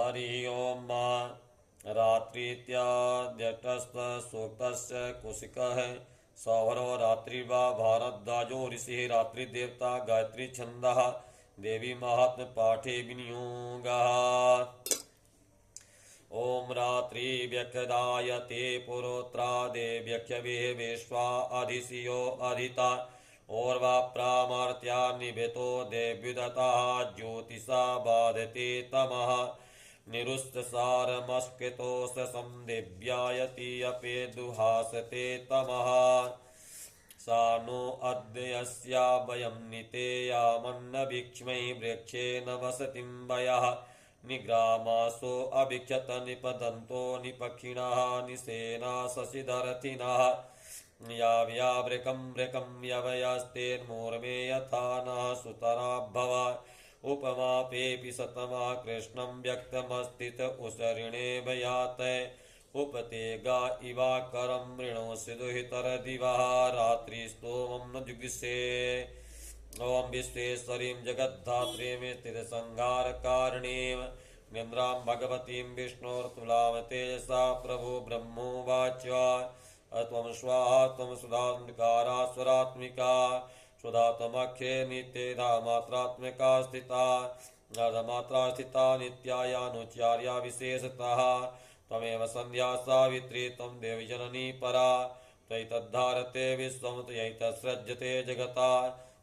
हरि ओम रात्रित्याद्यटस्तसूक्तस्य कुशिकः सौभरो रात्रिर्वा भारद्वाजो ऋषिः रात्रिदेवता गायत्री छन्दः देवी महात्म पाठे विनियोगः। ओम रात्रि व्यक्षदायते पुरोत्रा देव्यक्षवे विश्वा अधिशियो अधिता ओर्वा प्रामर्त्या निभृतो देव्युदता ज्योतिषा बाधते तमः निरुस्तसारमस्कृतोषसं दिव्यायति अपेदुहासते तमः सा नो अद्य यस्या वयं नितेयामन्नभिक्ष्मै वृक्षेण वसतिं वयः निग्रामासो अभिक्षत निपतन्तो निपक्षिणः निसेना शशिधरथिनः याव्यावृकं वृकं यवयस्तेर्मूर्मे यथा नः सुतरा भव उपमापेऽपि सतमा कृष्णं व्यक्तमस्थित उसरिणे भयात् उपतेगा इवाकरं मृणोऽसि दुहितरदिवः रात्रिस्तोमं न जुगिषे। ओम विश्वेश्वरीं जगद्धात्रीं स्थितिसंहारकारिणीं निन्द्रां भगवतीं विष्णोर्तुलां तेजसा प्रभु ब्रह्मोवाच त्वं स्वाहा त्वं सुधान्धकारा स्वरात्मिका सुधा त्वमख्ये नित्येधा मात्रात्मिका स्थिता अर्धमात्रा स्थिता नित्यायानुचार्या विशेषतः त्वमेव सन्ध्या सावित्री त्वं देवी जननी परा त्वयि तद्धारते विश्वं त्वयि तत्सृज्यते जगता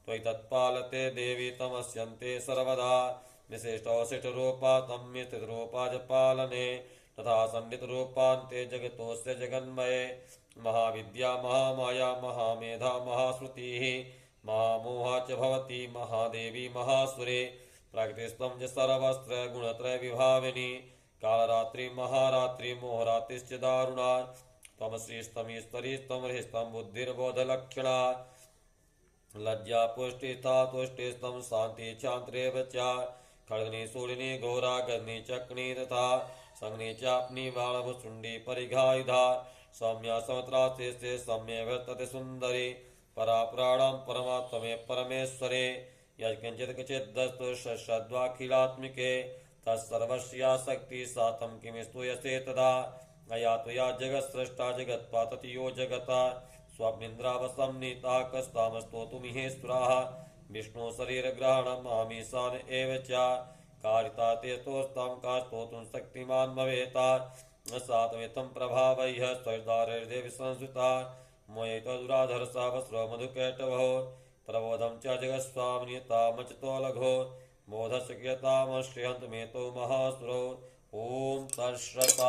त्वयि तत्पालते देवी तमस्यन्ते सर्वदा विशिष्टोऽशिष्टरूपा त्वं स्थितरूपा च पालने तथा सन्निहितरूपान्ते जगतोऽस्य जगन्मये महाविद्या महामाया महामेधा महाश्रुतिः महामोहा च भवति महादेवी महासुरे प्रकृतिस्त्वं च सर्वस्त्र गुणत्रय विभाविनी कालरात्रि महारात्रि मोहरात्रिश्च दारुणा त्वं श्रीस्तमीश्वरी त्वं हृस्तं बुद्धिर्बोधलक्षणा लज्जा पुष्टिस्था तुष्टिस्त्वं शान्ति चान्त्रेव च खड्गनी शूलिनी घोरा गग्नि चक्नी तथा संग्नि चाप्नी बाणभुशुण्डी परिघायुधा सौम्या समत्रास्ते सौम्ये वर्तते सुन्दरी परापुराणां परमात्मे परमेश्वरे यत्किञ्चित् क्वचिदस्तु षड्वाखिलात्मिके तत्सर्वस्या शक्तिः सा तं किं स्तूयसे तदा अया त्वया जगत्सृष्टा जगत्पातति यो जगता स्वप्निन्द्रावसं नीता कस्तामस्तोतुमिहेश्वराः विष्णु शरीरग्रहणम् आमीशान एव च कारिता ते स्तोस्तां का स्तोतुं शक्तिमान् भवेता सात्वेतं प्रभावैः स्वदारदेवी संस्कृता मोयितदुराधरसा वस्रो मधुकैटभो प्रबोधं च जगत्स्वामिनितामचतो लघो बोधस्य क्रियतामश्रियन्तमेतो महासुरो ॐ तत्सत्।